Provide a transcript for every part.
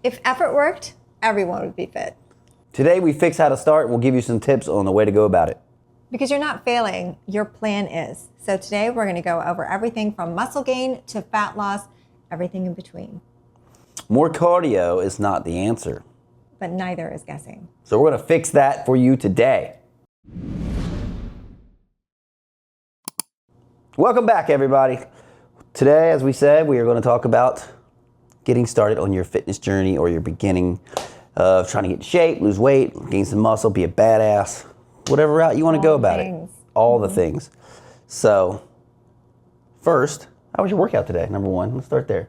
If effort worked, everyone would be fit. Today we fix how to start and we'll give you some tips on the way to go about it. Because you're not failing, your plan is. So today we're going to go over everything from muscle gain to fat loss, everything in between. More cardio is not the answer. But neither is guessing. So we're going to fix that for you today. Welcome back, everybody. Today, as we said, we are going to talk about getting started on your fitness journey or your beginning of trying to get in shape, lose weight, gain some muscle, be a badass, whatever route you want to go about it. All the things. So, first, how was your workout today? Number one, let's start there.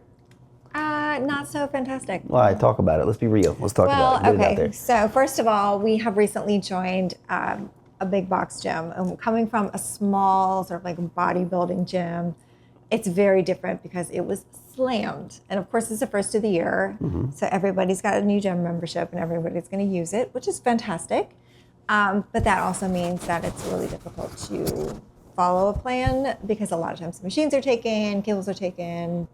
Not so fantastic. Why? Talk about it. Let's be real. Let's talk about it. Get it out there. So first of all, we have recently joined a big box gym. And coming from a small sort of like bodybuilding gym, it's very different because it was slammed. And of course, it's the first of the year. Mm-hmm. So everybody's got a new gym membership and everybody's going to use it, which is fantastic. But that also means that it's really difficult to follow a plan because a lot of times the machines are taken, cables are taken,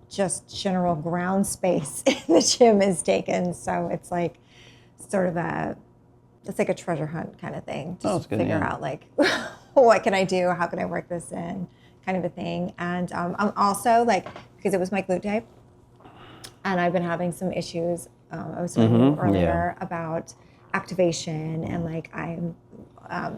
just general ground space in the gym is taken. So it's like sort of it's like a treasure hunt kind of thing. Just figure out like, what can I do? How can I work this in? Kind of a thing. And I'm also like, because it was my glute day and I've been having some issues. I was talking earlier about activation and like I'm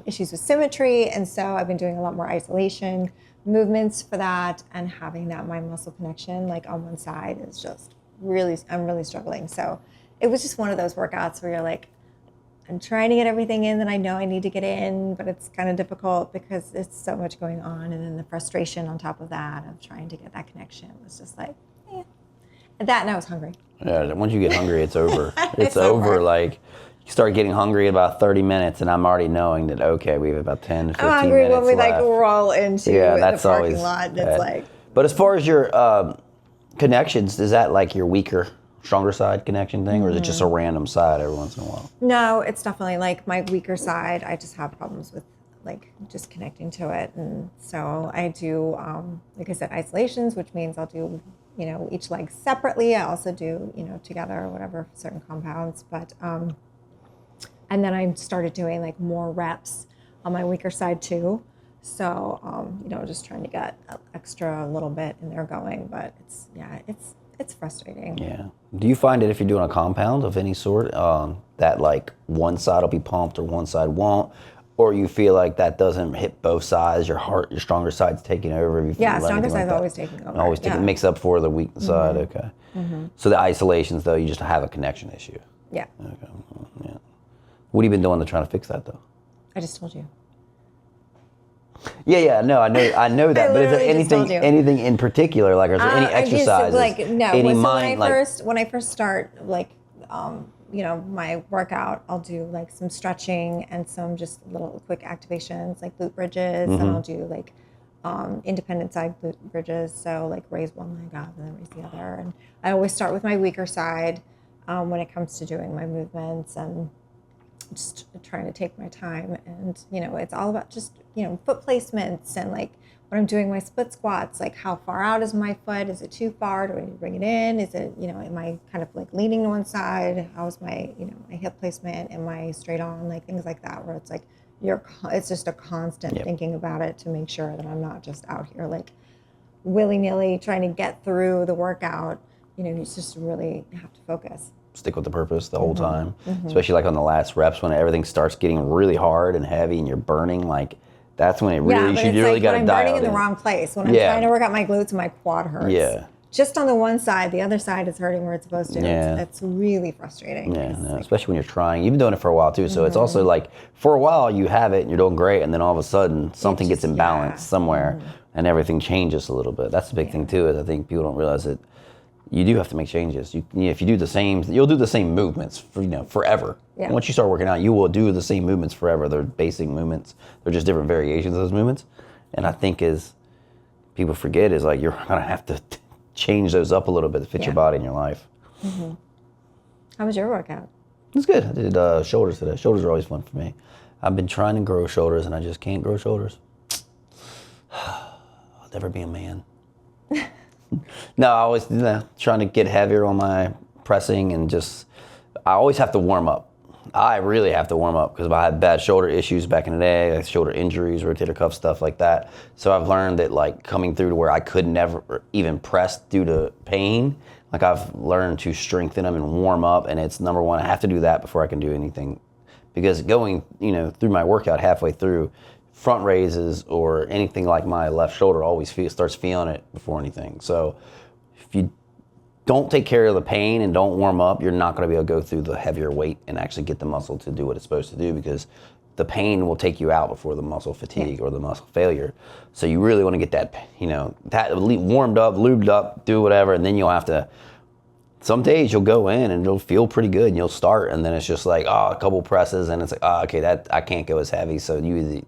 issues with symmetry. And so I've been doing a lot more isolation movements for that, and having that mind muscle connection like on one side is just I'm really struggling. So it was just one of those workouts where you're like, I'm trying to get everything in that I know I need to get in, but it's kind of difficult because there's so much going on. And then the frustration on top of that of trying to get that connection was just like, and I was hungry. Yeah, once you get hungry, it's over. It's over. Like, you start getting hungry in about 30 minutes, and I'm already knowing that, okay, we have about 10 to 15 minutes left. I'm hungry when we like roll into that's the parking always lot. And it's like. But as far as your connections, is that like your weaker, stronger side connection thing, or is it just a random side every once in a while? No, it's definitely like my weaker side. I just have problems with like just connecting to it. And so I do, like I said, isolations, which means I'll do, each leg separately. I also do, together or whatever, certain compounds. But, and then I started doing like more reps on my weaker side too. So, just trying to get extra a little bit in there going, but it's frustrating. Yeah. Do you find that if you're doing a compound of any sort, that like one side will be pumped or one side won't, or you feel like that doesn't hit both sides, your stronger side's taking over? Stronger side's always taking over. Always makes up for the weak side, okay. Mm-hmm. So the isolations though, you just have a connection issue. Yeah. Okay. Yeah. What have you been doing to try to fix that though? I just told you. Yeah, no, I know that. But is there anything in particular, like, is there any exercises? When I first start, like, my workout, I'll do like some stretching and some just little quick activations, like glute bridges, and I'll do like independent side glute bridges. So like raise one leg up and then raise the other. And I always start with my weaker side when it comes to doing my movements, and just trying to take my time. And it's all about just foot placements, and like when I'm doing my split squats, like how far out is my foot? Is it too far? Do I need to bring it in? Is it am I kind of like leaning to one side? How's my my hip placement? Am I straight on? Like things like that, where it's like it's just a constant thinking about it to make sure that I'm not just out here like willy-nilly trying to get through the workout. You just really have to focus. Stick with the purpose the whole time, especially like on the last reps when everything starts getting really hard and heavy and you're burning, like that's when it really, you really got to dial in. I'm burning in the wrong place. When I'm trying to work out my glutes and my quad hurts. Yeah. Just on the one side, the other side is hurting where it's supposed to. Yeah. It's really frustrating. Yeah, especially when you're trying. You've been doing it for a while too, so it's also like for a while you have it and you're doing great, and then all of a sudden something gets imbalanced somewhere and everything changes a little bit. That's the big thing too, is I think people don't realize that you do have to make changes. If you do the same, you'll do the same movements for forever. Yeah. Once you start working out, you will do the same movements forever. They're basic movements. They're just different variations of those movements. And I think as people forget is like you're gonna have to change those up a little bit to fit your body and your life. Mm-hmm. How was your workout? It was good. I did shoulders today. Shoulders are always fun for me. I've been trying to grow shoulders and I just can't grow shoulders. I'll never be a man. No, I always trying to get heavier on my pressing and just, I always have to warm up. I really have to warm up because I had bad shoulder issues back in the day, like shoulder injuries, rotator cuff stuff like that. So I've learned that like coming through to where I could never even press due to pain, like I've learned to strengthen them and warm up. And it's number one, I have to do that before I can do anything. Because going, through my workout halfway through, front raises or anything like my left shoulder always starts feeling it before anything. So if you don't take care of the pain and don't warm up, you're not going to be able to go through the heavier weight and actually get the muscle to do what it's supposed to do, because the pain will take you out before the muscle fatigue or the muscle failure. So you really want to get that, that warmed up, lubed up, do whatever, and then you'll have to, some days you'll go in and it'll feel pretty good and you'll start, and then it's just like, a couple presses and it's like, okay, that I can't go as heavy. So you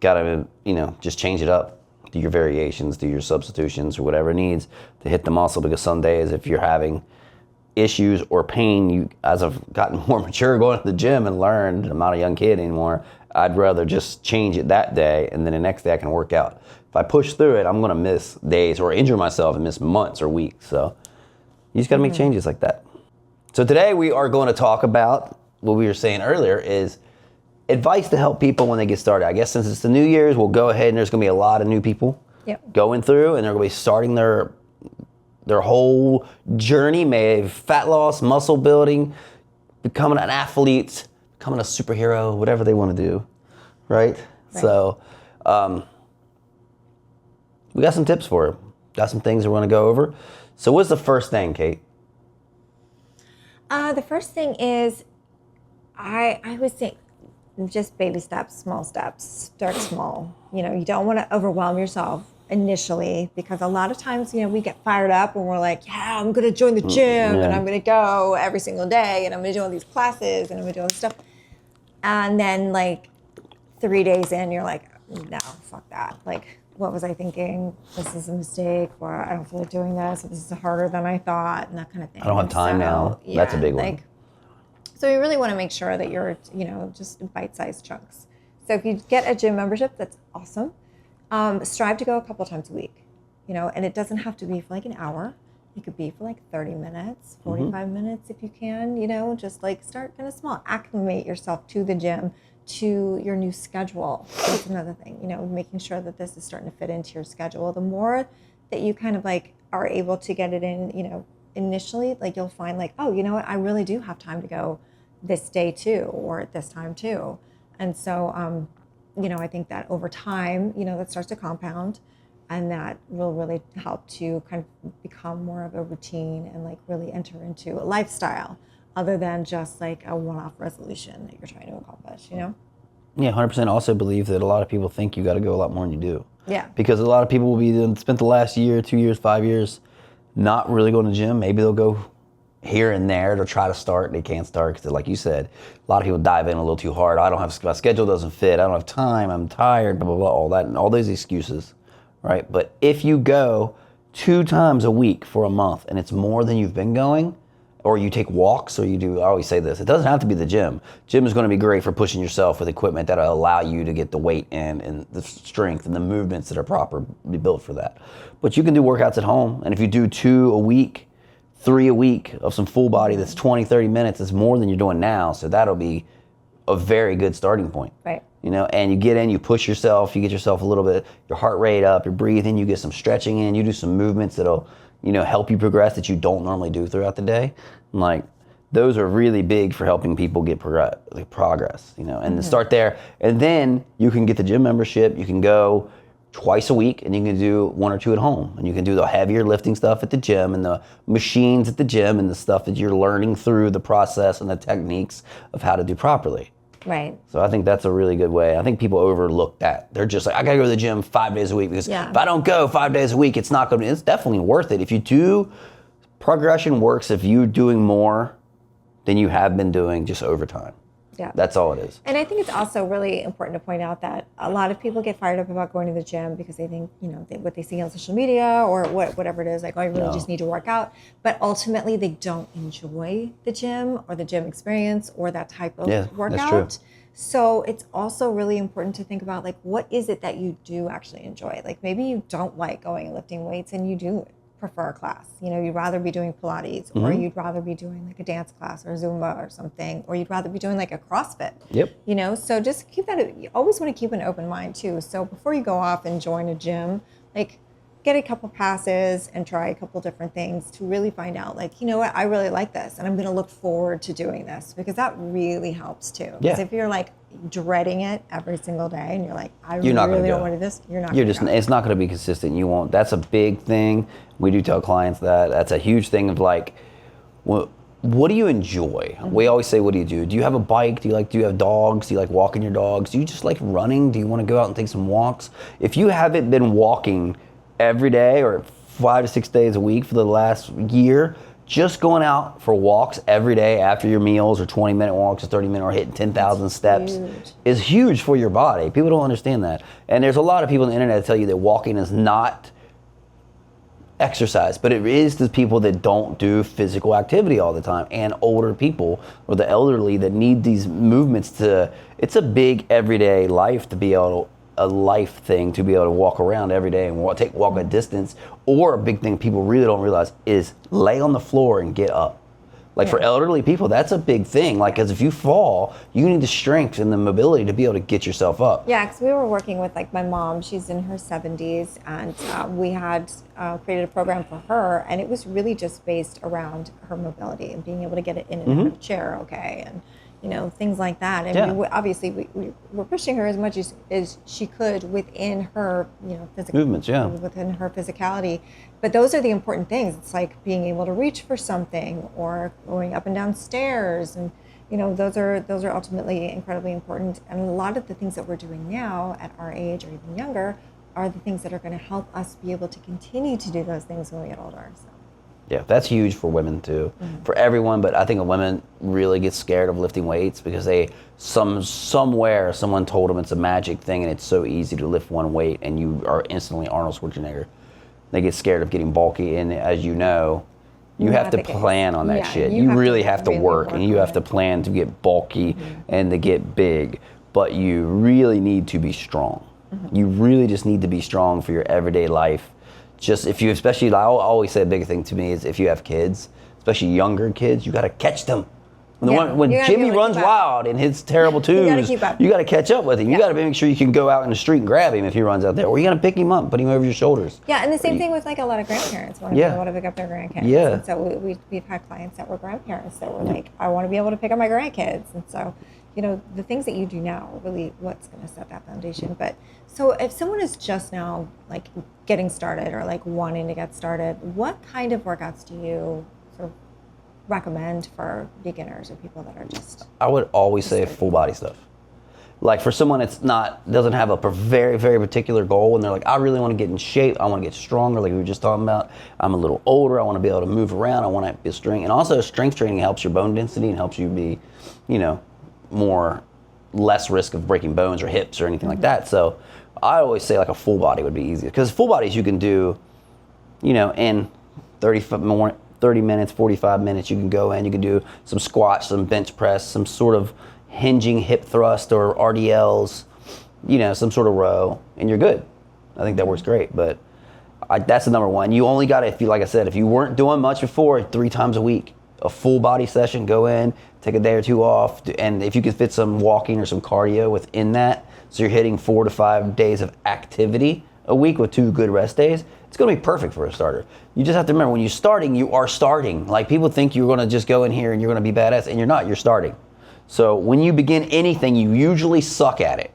got to, just change it up. Do your variations, do your substitutions or whatever it needs to hit the muscle, because some days if you're having issues or pain, as I've gotten more mature going to the gym and learned, I'm not a young kid anymore, I'd rather just change it that day and then the next day I can work out. If I push through it, I'm going to miss days or injure myself and miss months or weeks. So you just got to make changes like that. So today we are going to talk about what we were saying earlier is advice to help people when they get started. I guess since it's the New Year's, we'll go ahead and there's going to be a lot of new people going through, and they're going to be starting their whole journey, maybe fat loss, muscle building, becoming an athlete, becoming a superhero, whatever they want to do, right? So we got some tips for you. Got some things we want to go over. So what's the first thing, Kate? The first thing is, I would think, just baby steps, small steps. Start small. You don't want to overwhelm yourself initially, because a lot of times, we get fired up and we're like, yeah, I'm going to join the gym and I'm going to go every single day and I'm going to do all these classes and I'm going to do all this stuff. And then like 3 days in, you're like, no, fuck that. Like, what was I thinking? This is a mistake, or I don't feel like doing this, or this is harder than I thought, and that kind of thing. I don't have time now. Yeah, that's a big one. So you really want to make sure that you're, just bite-sized chunks. So if you get a gym membership, that's awesome. Strive to go a couple times a week, and it doesn't have to be for like an hour. It could be for like 30 minutes, 45 minutes if you can, just like start kind of small. Acclimate yourself to the gym, to your new schedule. That's another thing, making sure that this is starting to fit into your schedule. The more that you kind of like are able to get it in, initially, like you'll find like, oh, you know what, I really do have time to go this day too, or at this time too. And so, I think that over time, that starts to compound, and that will really help to kind of become more of a routine and like really enter into a lifestyle other than just like a one-off resolution that you're trying to accomplish, Yeah, 100% also believe that a lot of people think you got to go a lot more than you do. Yeah. Because a lot of people will be spent the last year, 2 years, 5 years not really going to the gym. Maybe they'll go here and there to try to start. They can't start because, like you said, a lot of people dive in a little too hard. I don't have, my schedule doesn't fit. I don't have time. I'm tired, blah, blah, blah, all that, and all those excuses, right? But if you go 2 times a week for a month and it's more than you've been going, or you take walks, or you do, I always say this, it doesn't have to be the gym. Gym is going to be great for pushing yourself with equipment that'll allow you to get the weight in and the strength and the movements that are properly built for that. But you can do workouts at home, and if you do 2 a week, 3 a week of some full body that's 20, 30 minutes, it's more than you're doing now, so that'll be a very good starting point. Right. And you get in, you push yourself, you get yourself a little bit, your heart rate up, you're breathing, you get some stretching in, you do some movements that'll help you progress that you don't normally do throughout the day. Like, those are really big for helping people get progress, and to start there. And then you can get the gym membership. You can go twice a week, and you can do 1 or 2 at home. And you can do the heavier lifting stuff at the gym and the machines at the gym and the stuff that you're learning through the process and the techniques of how to do properly. Right. So I think that's a really good way. I think people overlook that. They're just like, I gotta go to the gym 5 days a week, because if I don't go 5 days a week, it's not gonna, it's definitely worth it. If you do, progression works if you're doing more than you have been doing just over time. Yeah. That's all it is. And I think it's also really important to point out that a lot of people get fired up about going to the gym because they think, what they see on social media or whatever it is, like, oh, I really just need to work out. But ultimately, they don't enjoy the gym or the gym experience or that type of workout. That's true. So it's also really important to think about, like, what is it that you do actually enjoy? Like, maybe you don't like going and lifting weights and you do prefer a class. You know, you'd rather be doing Pilates, or you'd rather be doing like a dance class or Zumba or something, or you'd rather be doing like a CrossFit. Yep. You know, so just keep that. You always want to keep an open mind too. So before you go off and join a gym, like get a couple passes and try a couple different things to really find out, like, you know what, I really like this and I'm going to look forward to doing this, because that really helps too. Because if you're like dreading it every single day and you're like, I really don't want to do this, it's not going to be consistent. You won't. That's a big thing. We do tell clients that. That's a huge thing of like, well, what do you enjoy? We always say, what do you do? Do you have a bike? Do you have dogs? Do you like walking your dogs? Do you just like running? Do you want to go out and take some walks? If you haven't been walking every day or 5 to 6 days a week for the last year, just going out for walks every day after your meals, or 20-minute walks or 30-minute, or hitting 10,000 steps is huge for your body. People don't understand that. And there's a lot of people on the internet that tell you that walking is not exercise, but it is the people that don't do physical activity all the time, and older people or the elderly that need these movements it's a big everyday life to be able to walk around every day and walk a distance. Or a big thing people really don't realize is lay on the floor and get up. Like for elderly people, that's a big thing. Like, because if you fall, you need the strength and the mobility to be able to get yourself up. Yeah, because we were working with like my mom. She's in her 70s, and we had created a program for her, and it was really just based around her mobility and being able to get it in and out of a chair, and you know, things like that. And obviously we were pushing her as much as she could within her, you know, physical movements, within her physicality. But those are the important things. It's like being able to reach for something, or going up and down stairs, and you know, those are ultimately incredibly important. And a lot of the things that we're doing now at our age or even younger are the things that are going to help us be able to continue to do those things when we get older. So. Yeah, that's huge for women too, for everyone. But I think women really get scared of lifting weights because somewhere someone told them it's a magic thing and it's so easy to lift one weight and you are instantly Arnold Schwarzenegger. They get scared of getting bulky, and as you know, you have to plan on that shit. You really have to work, and you have to plan to get bulky and to get big. But you really need to be strong. You really just need to be strong for your everyday life. Just if you, especially, I always say a big thing to me is if you have kids, especially younger kids, you got to catch them. When Jimmy runs wild and hits terrible twos, you got to catch up with him. You got to make sure you can go out in the street and grab him if he runs out there, or you got to pick him up, put him over your shoulders. Yeah, and the same thing with like a lot of grandparents want to pick up their grandkids. Yeah. And so we've had clients that were grandparents that were like, I want to be able to pick up my grandkids, and so. You know, the things that you do now are really what's going to set that foundation. But so if someone is just now like getting started or like wanting to get started, what kind of workouts do you sort of recommend for beginners or people that are just... I would always say full body stuff. Like for someone that's doesn't have a very, very particular goal, and they're like, I really want to get in shape, I want to get stronger, like we were just talking about. I'm a little older, I want to be able to move around, I want to be strength. And also strength training helps your bone density and helps you be, you know, less risk of breaking bones or hips or anything like that. So I always say like a full body would be easier, because full bodies you can do, you know, in 30 minutes, 45 minutes. You can go in, you can do some squats, some bench press, some sort of hinging hip thrust or RDLs, you know, some sort of row, and you're good. I think that works great. But that's the number one. You only got to, like I said, if you weren't doing much before, 3 times a week, a full body session, go in, take a day or 2 off, and if you can fit some walking or some cardio within that, so you're hitting 4 to 5 days of activity a week with 2 good rest days, it's going to be perfect for a starter. You just have to remember, when you're starting, you are starting. Like, people think you're going to just go in here and you're going to be badass, and you're not. You're starting. So when you begin anything, you usually suck at it.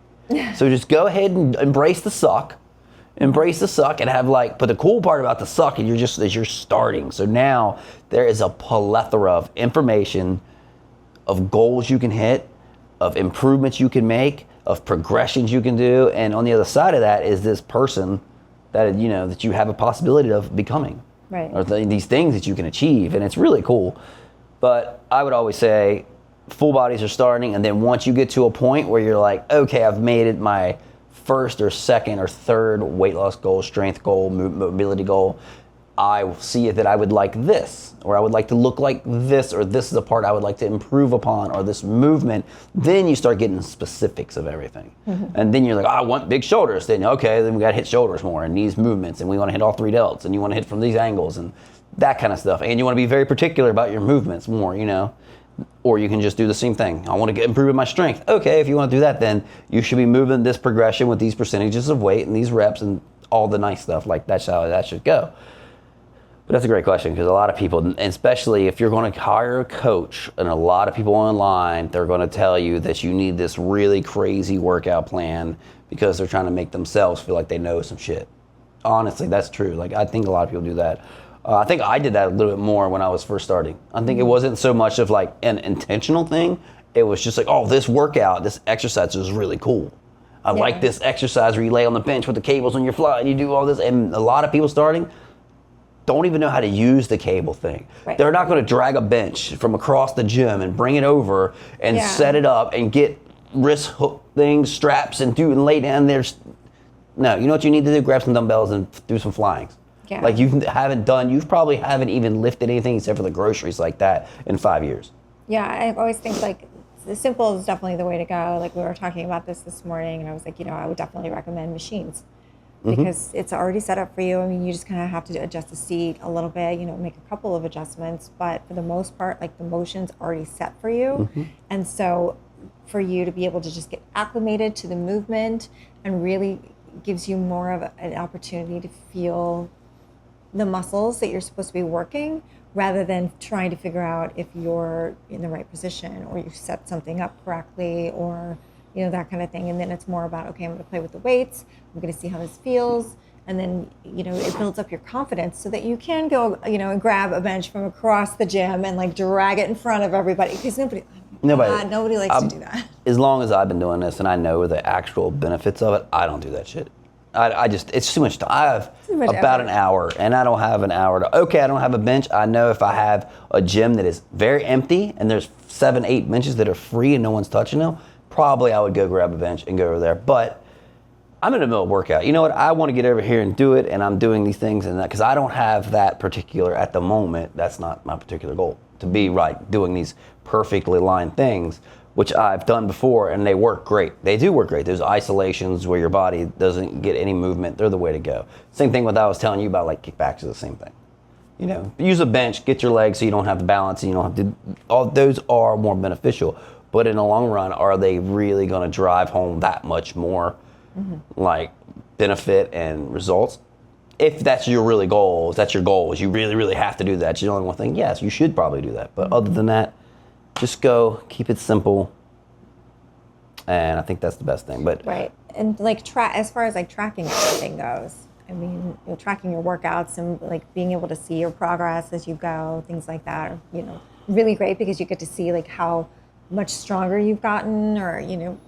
So just go ahead and embrace the suck. Embrace the suck and have but the cool part about the suck is you're starting. So now there is a plethora of information, of goals you can hit, of improvements you can make, of progressions you can do, and on the other side of that is this person that that you have a possibility of becoming, right? Or these things that you can achieve, and it's really cool. But I would always say full bodies are starting, and then once you get to a point where you're like, okay, I've made it my first or second or third weight loss goal, strength goal, mobility goal, I see it that I would like this, or I would like to look like this, or this is a part I would like to improve upon, or this movement. Then you start getting specifics of everything. And then you're like, oh, I want big shoulders. Then, okay, then we got to hit shoulders more and these movements, and we want to hit all 3 delts, and you want to hit from these angles and that kind of stuff. And you want to be very particular about your movements more, or you can just do the same thing. I want to improve in my strength. Okay, if you want to do that, then you should be moving this progression with these percentages of weight and these reps and all the nice stuff. Like that's how that should go. But that's a great question, because a lot of people, and especially if you're going to hire a coach, and a lot of people online, they're going to tell you that you need this really crazy workout plan because they're trying to make themselves feel like they know some shit. Honestly, that's true. Like, I think a lot of people do that. I think I did that a little bit more when I was first starting. I think it wasn't so much of like an intentional thing. It was just like, oh, this workout, this exercise is really cool. I like this exercise where you lay on the bench with the cables on your fly and you do all this. And a lot of people starting don't even know how to use the cable thing. Right. They're not going to drag a bench from across the gym and bring it over and set it up and get wrist hook things, straps, and lay down there. No, you know what you need to do? Grab some dumbbells and do some flyings. Yeah. Like you probably haven't even lifted anything except for the groceries like that in 5 years. Yeah, I always think like the simple is definitely the way to go. Like we were talking about this morning, and I was like, I would definitely recommend machines. Because it's already set up for you. I mean, you just kind of have to adjust the seat a little bit, make a couple of adjustments, but for the most part, like the motion's already set for you. And so for you to be able to just get acclimated to the movement and really gives you more of an opportunity to feel the muscles that you're supposed to be working, rather than trying to figure out if you're in the right position or you set something up correctly, or that kind of thing. And then it's more about, okay, I'm going to play with the weights. I'm going to see how this feels. And then, it builds up your confidence so that you can go, and grab a bench from across the gym and like drag it in front of everybody. Because nobody likes to do that. As long as I've been doing this and I know the actual benefits of it, I don't do that shit. It's too much time. I have about an hour, and I don't have an hour I don't have a bench. I know if I have a gym that is very empty and there's 7-8 benches that are free and no one's touching them, probably I would go grab a bench and go over there. But I'm in the middle of workout. You know what? I want to get over here and do it, and I'm doing these things and that because I don't have that particular, at the moment, that's not my particular goal, to be doing these perfectly lined things, which I've done before, and they work great. They do work great. There's isolations where your body doesn't get any movement. They're the way to go. Same thing with what I was telling you about, like kickbacks is the same thing. Use a bench, get your legs so you don't have to balance, and you don't have to, all those are more beneficial. But in the long run, are they really going to drive home that much more like benefit and results? If that's your really goal, if that's your goal, is you really, really have to do that, you only one thing, yes, you should probably do that. But other than that, just go, keep it simple. And I think that's the best thing. But right. And like as far as like tracking everything goes, I mean, tracking your workouts and like being able to see your progress as you go, things like that are, really great, because you get to see like how much stronger you've gotten, or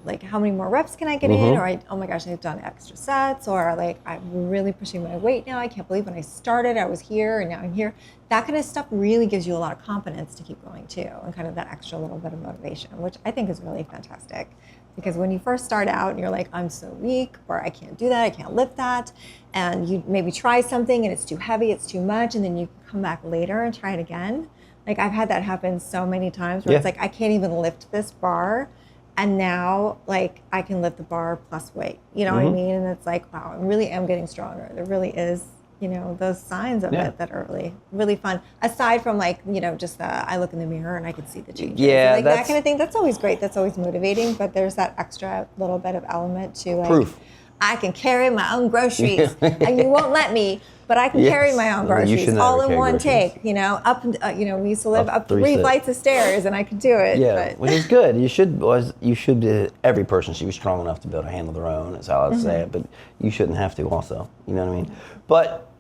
like how many more reps can I get in, or oh my gosh, I've done extra sets, or like I'm really pushing my weight now. I can't believe when I started I was here and now I'm here. That kind of stuff really gives you a lot of confidence to keep going too, and kind of that extra little bit of motivation, which I think is really fantastic. Because when you first start out and you're like, I'm so weak, or I can't do that, I can't lift that, and you maybe try something and it's too heavy, it's too much, and then you come back later and try it again. Like I've had that happen so many times where it's like, I can't even lift this bar, and now like I can lift the bar plus weight, what I mean? And it's like, wow, I really am getting stronger. There really is, those signs of it that are really, really fun. Aside from like, just I look in the mirror and I can see the changes. Yeah, like that kind of thing. That's always great. That's always motivating. But there's that extra little bit of element to like, proof. I can carry my own groceries, and you won't let me, but I can carry my own groceries all in one take. Up, we used to live up 3 flights of stairs, and I could do it. Yeah, which is good. You should. Every person should be strong enough to be able to handle their own. Is how I would say it. But you shouldn't have to. Also, you know what I mean. But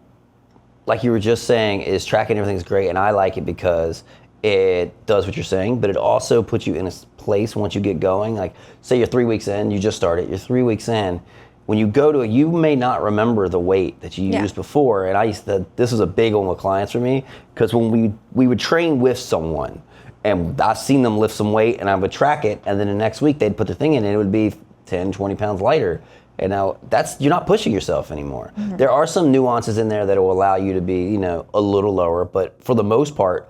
like you were just saying, is tracking everything is great, and I like it because it does what you're saying, but it also puts you in a place once you get going. Like, say you're 3 weeks in, you just started. You're 3 weeks in. When you go to it, you may not remember the weight that you used before. And this was a big one with clients for me, because when we would train with someone, and I've seen them lift some weight, and I would track it, and then the next week they'd put the thing in, and it would be 10, 20 pounds lighter. And now you're not pushing yourself anymore. There are some nuances in there that will allow you to be, a little lower, but for the most part,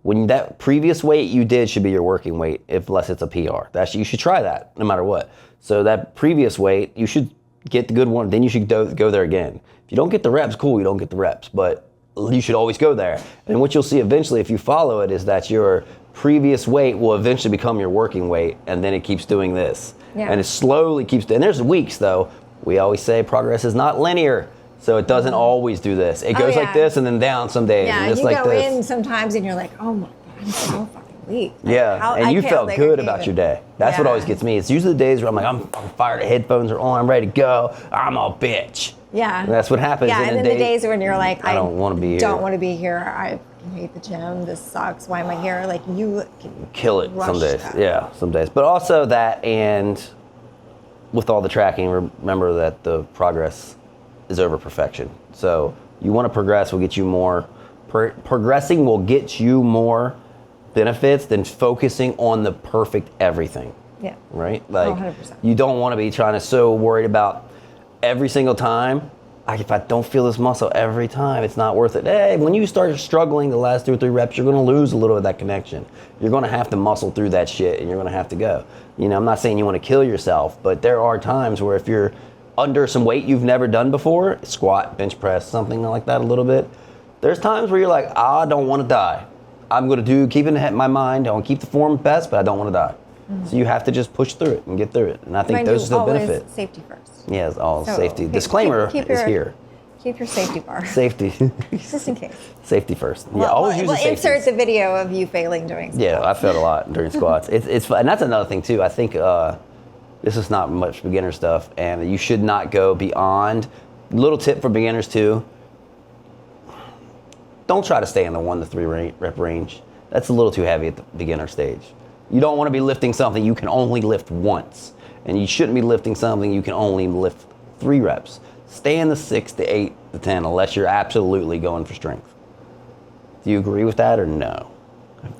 when that previous weight you did should be your working weight, unless it's a PR. You should try that no matter what. So that previous weight, you should get the good one, then you should go there again. If you don't get the reps, cool, you don't get the reps, but you should always go there. And what you'll see eventually if you follow it is that your previous weight will eventually become your working weight, and then it keeps doing this. Yeah. And it slowly keeps, and there's weeks though, we always say progress is not linear. So it doesn't always do this. It goes like this and then down some days. Yeah, and it's you like go this. in sometimes and you're like, oh my God, I'm so fucking weak. And you felt good about your day. That's what always gets me. It's usually the days where I'm like, I'm fired, the headphones are on, I'm ready to go, I'm a bitch. Yeah. And that's what happens. Yeah, and then the days when you're like, I don't want to be here. Don't want to be here. I hate the gym. This sucks. Why am I here? Like, you can kill it some days. Yeah, some days. But also that, and with all the tracking, remember that the progress is over perfection. So you want to progress will get you more. Progressing will get you more benefits than focusing on the perfect everything. Yeah. Right? Like 100%. You don't want to be so worried about every single time. If I don't feel this muscle every time, it's not worth it. Hey, when you start struggling the last 2 or 3 reps, you're going to lose a little of that connection. You're going to have to muscle through that shit, and you're going to have to go. I'm not saying you want to kill yourself, but there are times where if you're under some weight you've never done before, squat, bench press, something like that a little bit, there's times where you're like, I don't want to die. I'm going to keep in my mind, I want to keep the form best, but I don't want to die. So you have to just push through it and get through it. And I think those are the benefits. Safety first. Yeah, it's all safety. Disclaimer is here. Keep your safety bar. Safety. Just in case. Safety first. Yeah, always use the safety. Insert the video of you failing doing squats. Yeah, I failed a lot during squats. It's and that's another thing too. I think this is not much beginner stuff, and you should not go beyond. Little tip for beginners too. Don't try to stay in the 1 to 3 rep range. That's a little too heavy at the beginner stage. You don't want to be lifting something you can only lift once. And you shouldn't be lifting something you can only lift 3 reps. Stay in the 6 to 8 to 10 unless you're absolutely going for strength. Do you agree with that or no?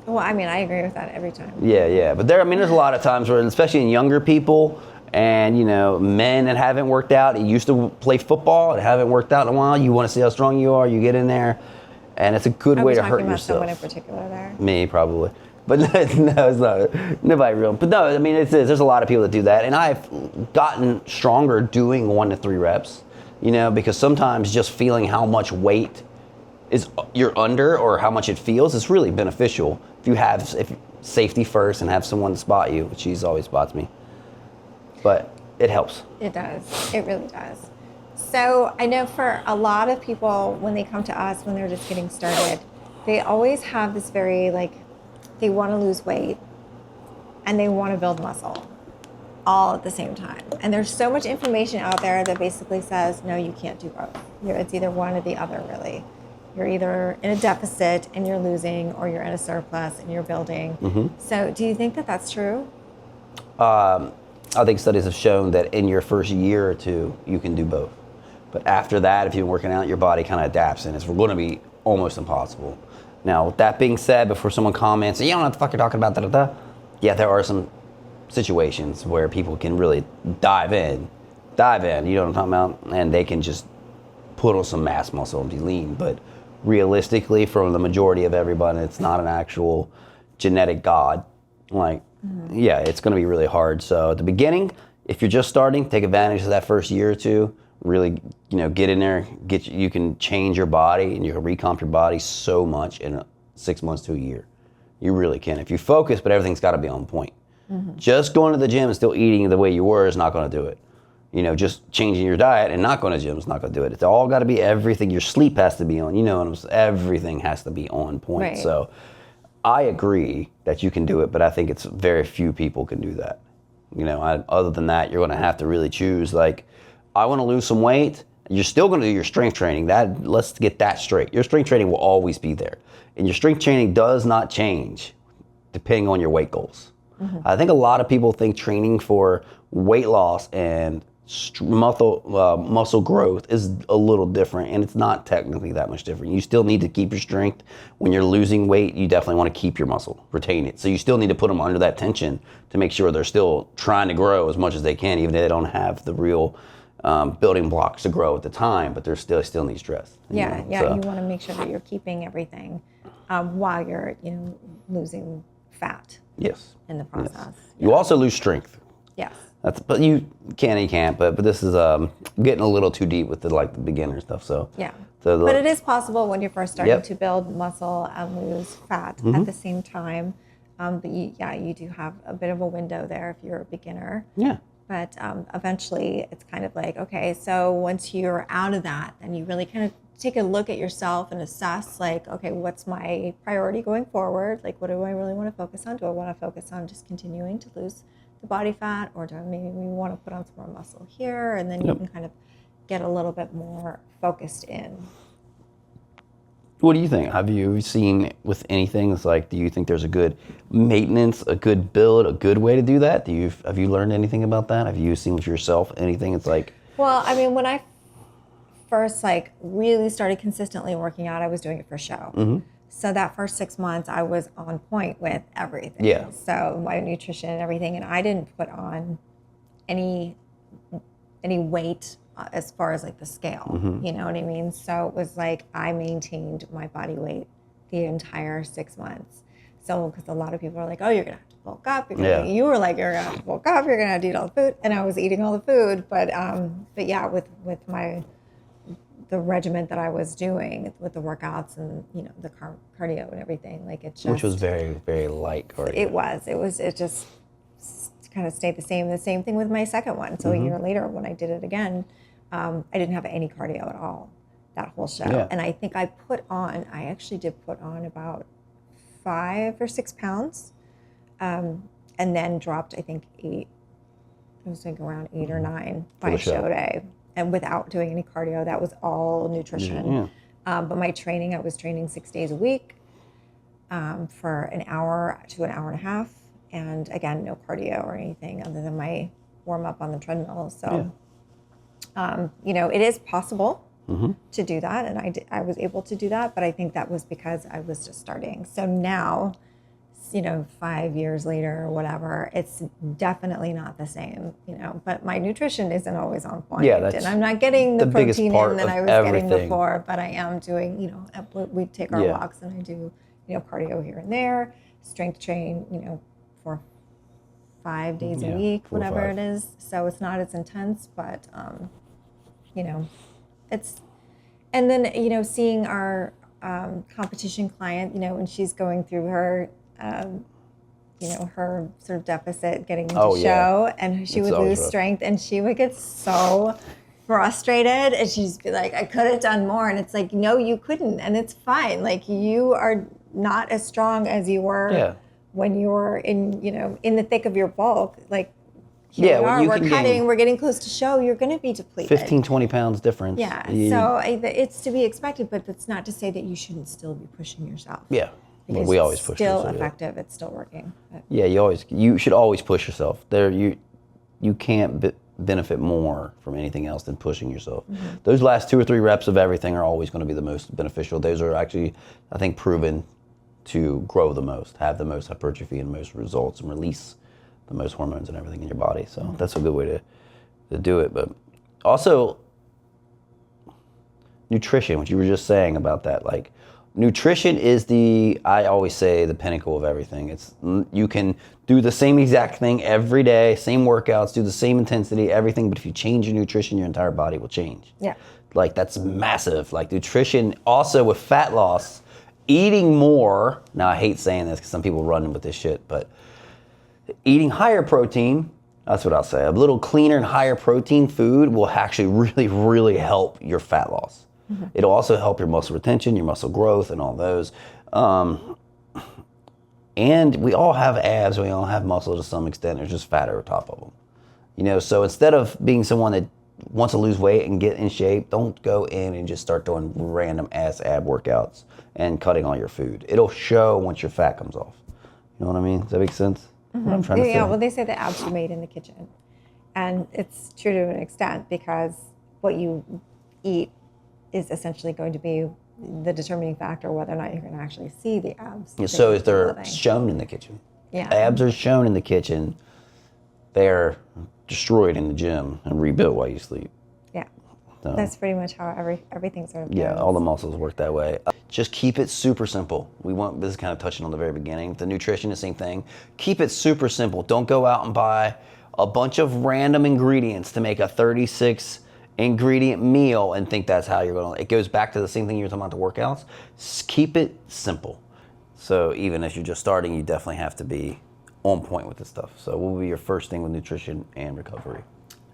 Well, I agree with that every time. Yeah. But there's a lot of times where, especially in younger people and, men that haven't worked out, you used to play football and haven't worked out in a while, you want to see how strong you are, you get in there, and it's a good way to hurt yourself. Are we talking about someone in particular there? Me, probably. But no, it's not. Nobody real. But no, there's a lot of people that do that. And I've gotten stronger doing 1 to 3 reps, because sometimes just feeling how much weight you're under or how much it feels is really beneficial. If safety first and have someone to spot you, which he's always spots me. But it helps. It does. It really does. So I know for a lot of people, when they come to us, when they're just getting started, they always have this very they want to lose weight and they want to build muscle all at the same time. And there's so much information out there that basically says, no, you can't do both. It's either one or the other, really. You're either in a deficit and you're losing, or you're in a surplus and you're building. Mm-hmm. So do you think that that's true? I think studies have shown that in your first year or 2, you can do both. But after that, if you're working out, your body kind of adapts, and it's going to be almost impossible. Now, with that being said, before someone comments, you don't know what the fuck you're talking about, da-da-da. Yeah, there are some situations where people can really dive in, you know what I'm talking about? And they can just put on some mass muscle and be lean. But realistically, from the majority of everybody, it's not an actual genetic god. Yeah, it's going to be really hard. So at the beginning, if you're just starting, take advantage of that first year or 2. Really, get in there. You can change your body and you can recomp your body so much in 6 months to a year. You really can. If you focus, but everything's got to be on point. Mm-hmm. Just going to the gym and still eating the way you were is not going to do it. Just changing your diet and not going to the gym is not going to do it. It's all got to be everything. Your sleep has to be on. Everything has to be on point. Right. So I agree that you can do it, but I think it's very few people can do that. Other than that, you're going to have to really choose. I want to lose some weight. You're still going to do your strength training. Let's get that straight. Your strength training will always be there. And your strength training does not change depending on your weight goals. Mm-hmm. I think a lot of people think training for weight loss and muscle growth is a little different, and it's not technically that much different. You still need to keep your strength. When you're losing weight, you definitely want to keep your muscle, retain it. So you still need to put them under that tension to make sure they're still trying to grow as much as they can, even if they don't have the real building blocks to grow at the time, but there's still needs dress. Yeah, know? yeah. So, You want to make sure that you're keeping everything while you're, losing fat yes. in the process. Yes. You also lose strength. Yes. But you can't. But this is getting a little too deep with the beginner stuff. So Yeah. So But it is possible when you're first starting Yep. to build muscle and lose fat at the same time. But you do have a bit of a window there if you're a beginner. Yeah. But eventually it's kind of like, okay, so once you're out of that, then you really kind of take a look at yourself and assess like, okay, what's my priority going forward? Like, what do I really want to focus on? Do I want to focus on just continuing to lose the body fat, or do I maybe want to put on some more muscle here? And then you can kind of get a little bit more focused in. What do you think? Have you seen with anything? It's like, do you think there's a good maintenance, a good build, a good way to do that? Have you learned anything about that? Have you seen with yourself anything? It's like, well, I mean, when I first really started consistently working out, I was doing it for show. Mm-hmm. So that first 6 months, I was on point with everything. Yeah. So my nutrition and everything, and I didn't put on any weight as far as the scale. Mm-hmm. You know what I mean? So it was like I maintained my body weight the entire 6 months. So because a lot of people are like, oh, you're gonna have to bulk up. You were like, you're gonna have to bulk up. You're gonna have to eat all the food, and I was eating all the food. But yeah, with the regiment that I was doing with the workouts and the cardio and everything, which was very, very light cardio. It just kind of stayed the same. The same thing with my second one. So a year later, when I did it again, I didn't have any cardio at all that whole show. Yeah. And I think I actually did put on about 5 or 6 pounds, and then dropped, I think 8. It was around 8 or 9 by show day. And without doing any cardio, that was all nutrition. Yeah. But my training, I was training 6 days a week for an hour to an hour and a half. And again, no cardio or anything other than my warm up on the treadmill. So, it is possible to do that. And I was able to do that. But I think that was because I was just starting. So now, 5 years later or whatever, it's definitely not the same, but my nutrition isn't always on point. Yeah, that's and I'm not getting the protein in that I was everything. getting before, but I am doing, we take our walks and I do, cardio here and there, strength train, for 5 days a week, whatever it is. So it's not as intense, but, it's, and then, seeing our competition client, when she's going through her, her sort of deficit getting into show, and she would lose strength, and she would get so frustrated, and she'd just be like, I could have done more. And it's like, no, you couldn't. And it's fine. You are not as strong as you were when you were in the thick of your bulk. Here we are, we're cutting, we're getting close to show, you're going to be depleted. 15, 20 pounds difference. Yeah. So it's to be expected, but that's not to say that you shouldn't still be pushing yourself. Yeah. Because we always push it's still yourself, effective. It's still working. But. Yeah, you should always push yourself. You can't benefit more from anything else than pushing yourself. Mm-hmm. Those last 2 or 3 reps of everything are always going to be the most beneficial. Those are actually, I think, proven to grow the most, have the most hypertrophy and most results, and release the most hormones and everything in your body. So that's a good way to do it. But also, nutrition, what you were just saying about that, nutrition is I always say, the pinnacle of everything. You can do the same exact thing every day, same workouts, do the same intensity, everything, but if you change your nutrition, your entire body will change. Yeah. That's massive. Nutrition, also with fat loss, eating more, now I hate saying this because some people run with this shit, but eating higher protein, that's what I'll say, a little cleaner and higher protein food will actually really, really help your fat loss. Mm-hmm. It'll also help your muscle retention, your muscle growth, and all those. And we all have abs, we all have muscle to some extent. There's just fat over top of them. So instead of being someone that wants to lose weight and get in shape, don't go in and just start doing random ass ab workouts and cutting all your food. It'll show once your fat comes off. You know what I mean? Does that make sense? Mm-hmm. What I'm trying to say? Yeah, well, they say the abs are made in the kitchen. And it's true to an extent, because what you eat is essentially going to be the determining factor whether or not you're going to actually see the abs. Yeah, so if they're shown in the kitchen. Yeah. Abs are shown in the kitchen. They're destroyed in the gym and rebuilt while you sleep. So, That's pretty much how everything sort of yeah, goes. all the muscles work that way. Just keep it super simple. This is kind of touching on the very beginning. The nutrition, the same thing. Keep it super simple. Don't go out and buy a bunch of random ingredients to make a 36 ingredient meal and think that's how you're going to. It goes back to the same thing you were talking about the workouts. Just keep it simple. So even as you're just starting, you definitely have to be on point with this stuff. So what would be your first thing with nutrition and recovery?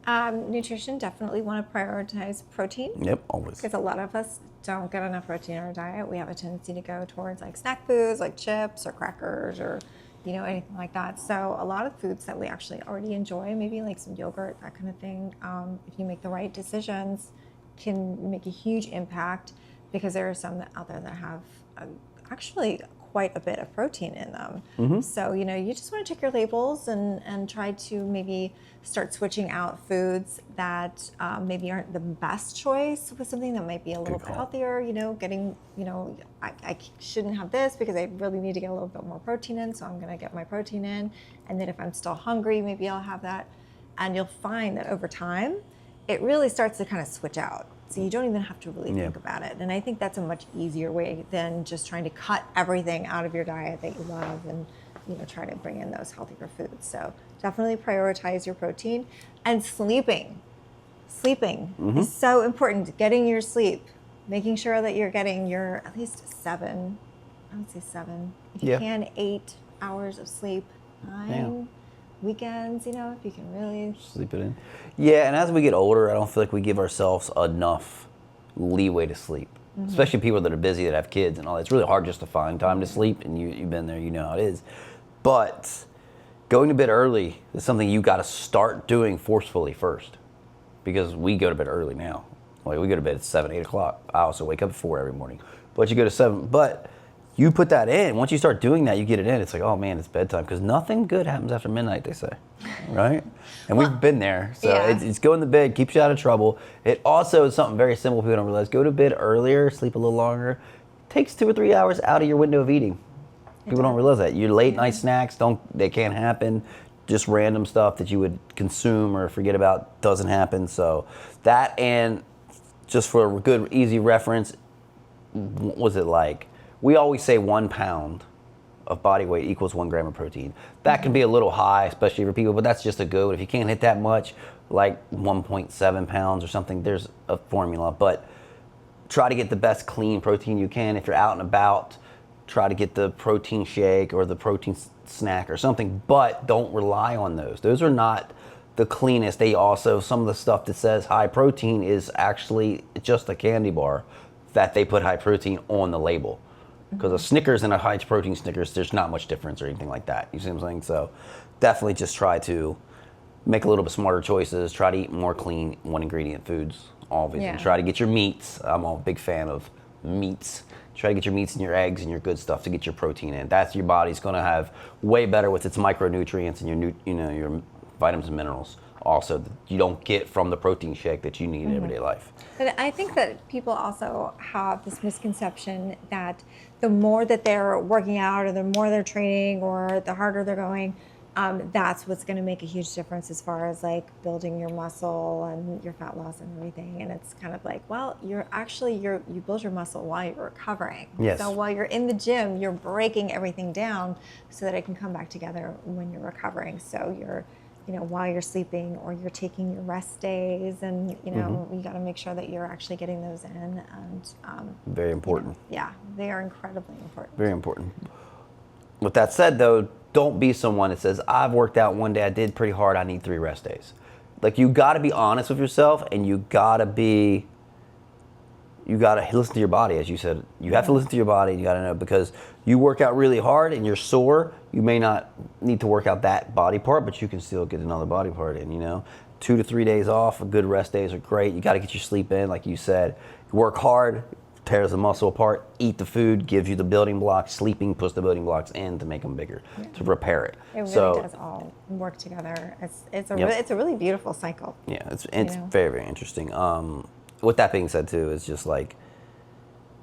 Nutrition, definitely want to prioritize protein. Yep, always. Because a lot of us don't get enough protein in our diet. We have a tendency to go towards like snack foods, like chips or crackers or, anything like that. So a lot of foods that we actually already enjoy, maybe like some yogurt, that kind of thing, if you make the right decisions, can make a huge impact because there are some out there that have actually quite a bit of protein in them. So, you just want to check your labels and try to maybe start switching out foods that maybe aren't the best choice with something that might be a little bit healthier, getting, I shouldn't have this because I really need to get a little bit more protein in, so I'm going to get my protein in. And then if I'm still hungry, maybe I'll have that. And you'll find that over time, it really starts to kind of switch out. So you don't even have to really think about it. And I think that's a much easier way than just trying to cut everything out of your diet that you love and try to bring in those healthier foods. So definitely prioritize your protein. And sleeping. Sleeping is so important. Getting your sleep. Making sure that you're getting your at least 7. I would say 7. If you can, 8 hours of sleep. 9. Weekends, if you can really sleep it in. Yeah, and as we get older, I don't feel like we give ourselves enough leeway to sleep. Especially people that are busy, that have kids and all that. It's really hard just to find time to sleep, and you've been there, you know how it is. But going to bed early is something you got to start doing forcefully first, because we go to bed early now. Like we go to bed at 7, 8 o'clock. I also wake up at 4 every morning, but you go to 7. But you put that in. Once you start doing that, you get it in. It's like, oh man, it's bedtime, because nothing good happens after midnight, they say, right? And we've been there. So it's going to bed, keeps you out of trouble. It also is something very simple people don't realize. Go to bed earlier, sleep a little longer. Takes 2 or 3 hours out of your window of eating. People don't realize that. Your late night snacks, they can't happen. Just random stuff that you would consume or forget about doesn't happen. So that, and just for a good, easy reference, what was it like? We always say 1 pound of body weight equals 1 gram of protein. That can be a little high, especially for people, but that's just a go. If you can't hit that much, like 1.7 pounds or something, there's a formula. But try to get the best clean protein you can. If you're out and about, try to get the protein shake or the protein snack or something, but don't rely on those. Those are not the cleanest. They also, some of the stuff that says high protein is actually just a candy bar that they put high protein on the label. Because a Snickers and a high protein Snickers, there's not much difference or anything like that. You see what I'm saying? So definitely just try to make a little bit smarter choices. Try to eat more clean, 1 ingredient foods always. And try to get your meats. I'm a big fan of meats. Try to get your meats and your eggs and your good stuff to get your protein in. That's your body's going to have way better with its micronutrients and your vitamins and minerals also that you don't get from the protein shake that you need in everyday life. But I think that people also have this misconception that the more that they're working out or the more they're training or the harder they're going, that's what's going to make a huge difference as far as like building your muscle and your fat loss and everything. And it's kind of like, well, you build your muscle while you're recovering. Yes. So while you're in the gym, you're breaking everything down so that it can come back together when you're recovering. So you're, while you're sleeping or you're taking your rest days, and you got to make sure that you're actually getting those in. And very important. They are incredibly important. Very important. With that said, though, don't be someone that says, I've worked out one day, I did pretty hard, I need 3 rest days. Like, you got to be honest with yourself, and you got to listen to your body, as you said. You have to listen to your body. You got to know, because you work out really hard and you're sore, you may not need to work out that body part, but you can still get another body part in, 2 to 3 days off, good rest days are great. You got to get your sleep in, like you said. Work hard, tears the muscle apart, eat the food, gives you the building blocks. Sleeping puts the building blocks in to make them bigger, to repair it. It really does all work together. It's a really beautiful cycle. Yeah, it's very, very interesting. With that being said, too, it's just like,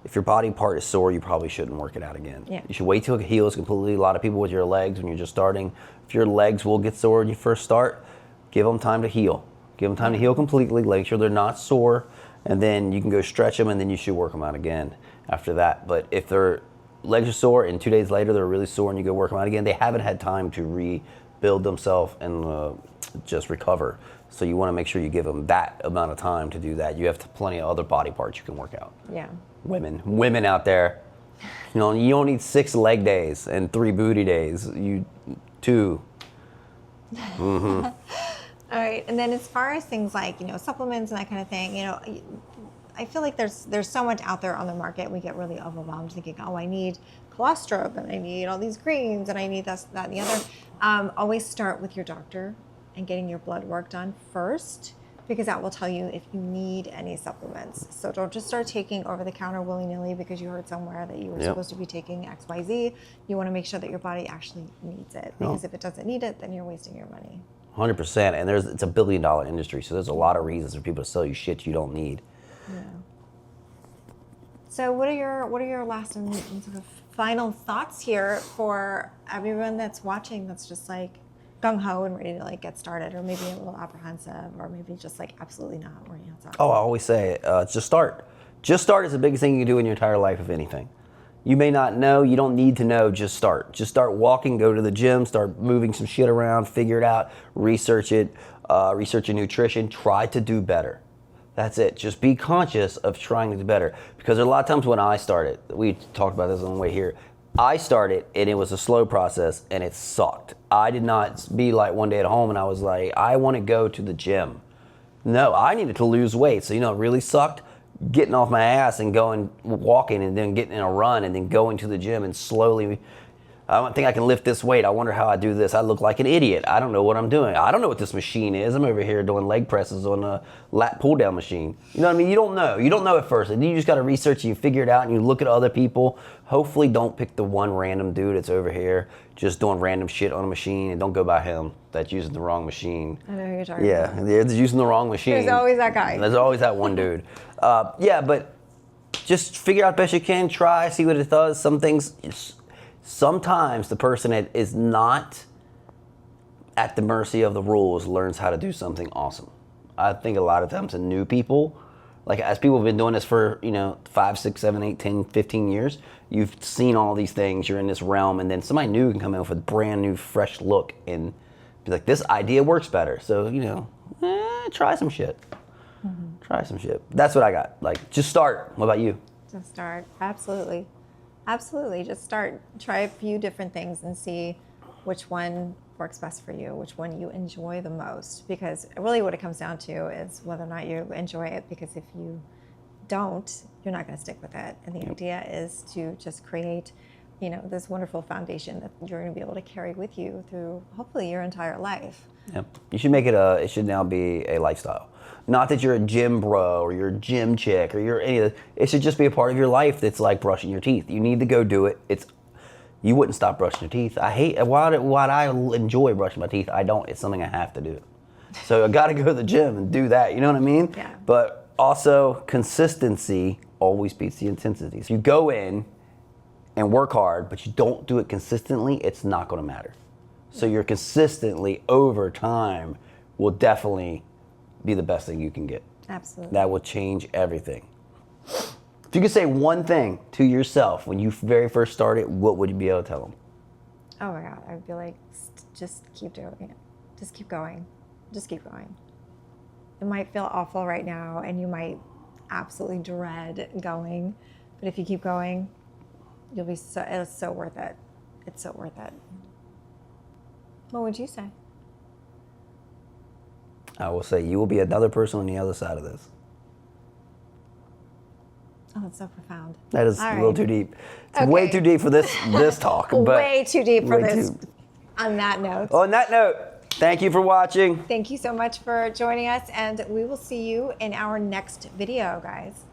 if your body part is sore, you probably shouldn't work it out again. Yeah. You should wait till it heals completely. A lot of people with your legs, when you're just starting, if your legs will get sore when you first start, give them time to heal. Give them time to heal completely. Make sure they're not sore. and then you can go stretch them, and then you should work them out again after that. But if their legs are sore and 2 days later they're really sore and you go work them out again, they haven't had time to rebuild themselves and just recover. So you want to make sure you give them that amount of time to do that. You have plenty of other body parts you can work out. Yeah. Women out there, you don't need 6 leg days and 3 booty days. You 2. Mm-hmm. All right, and then as far as things like, supplements and that kind of thing, I feel like there's so much out there on the market. We get really overwhelmed thinking, oh, I need colostrum and I need all these greens and I need this, that, and the other. Always start with your doctor and getting your blood work done first, because that will tell you if you need any supplements. So don't just start taking over-the-counter willy-nilly because you heard somewhere that you were supposed to be taking XYZ. You want to make sure that your body actually needs it, because if it doesn't need it, then you're wasting your money. 100%, and it's a $1 billion industry, so there's a lot of reasons for people to sell you shit you don't need. Yeah. So what are your last and sort of final thoughts here for everyone that's watching, that's just like gung-ho and ready to like get started, or maybe a little apprehensive, or maybe just like absolutely not, where your hands are? Oh, I always say just start. Just start is the biggest thing you can do in your entire life, if anything. You may not know, you don't need to know, just start. Just start walking, go to the gym, start moving some shit around, figure it out, research it, research your nutrition, try to do better. That's it. Just be conscious of trying to do better. Because there are a lot of times when I started, we talked about this on the way here, I started and it was a slow process and it sucked. I did not be like one day at home and I was like, I want to go to the gym. No, I needed to lose weight. So, it really sucked getting off my ass and going walking and then getting in a run and then going to the gym and slowly, I don't think I can lift this weight. I wonder how I do this. I look like an idiot. I don't know what I'm doing. I don't know what this machine is. I'm over here doing leg presses on a lat pull down machine. You know what I mean? You don't know. You don't know at first. And you just got to research and you figure it out and you look at other people. Hopefully don't pick the one random dude that's over here just doing random shit on a machine, and don't go by him. That's using the wrong machine. I know who you're talking about. Yeah, they're using the wrong machine. There's always that guy. There's always that one dude. But just figure out best you can. Try, see what it does. Some things... Sometimes the person that is not at the mercy of the rules learns how to do something awesome. I think a lot of times the new people, like as people have been doing this for, 5, 6, 7, 8, 10, 15 years, you've seen all these things, you're in this realm, and then somebody new can come in with a brand new, fresh look and be like, this idea works better. So, try some shit. Mm-hmm. Try some shit. That's what I got. Like, just start. What about you? Just start. Absolutely. Absolutely. Just start. Try a few different things and see which one works best for you, which one you enjoy the most. Because really what it comes down to is whether or not you enjoy it, because if you don't, you're not going to stick with it. And the idea is to just create, this wonderful foundation that you're going to be able to carry with you through hopefully your entire life. Yep. You should make it should now be a lifestyle. Not that you're a gym bro or you're a gym chick or you're any of that. It should just be a part of your life that's like brushing your teeth. You need to go do it. You wouldn't stop brushing your teeth. I hate, why I enjoy brushing my teeth, I don't. It's something I have to do. So I got to go to the gym and do that. You know what I mean? Yeah. But also consistency always beats the intensity. If you go in and work hard, but you don't do it consistently, it's not going to matter. So you're consistently over time will definitely be the best thing you can get. Absolutely. That will change everything. If you could say one thing to yourself when you very first started, what would you be able to tell them? Oh my God, I'd be like, just keep doing it. Just keep going. Just keep going. It might feel awful right now and you might absolutely dread going, but if you keep going, it's so worth it. It's so worth it. What would you say? I will say you will be another person on the other side of this. Oh, that's so profound. That is All a little right. too deep. It's way too deep for this talk. But way too deep for way this. too- On that note. On that note, thank you for watching. Thank you so much for joining us, and we will see you in our next video, guys.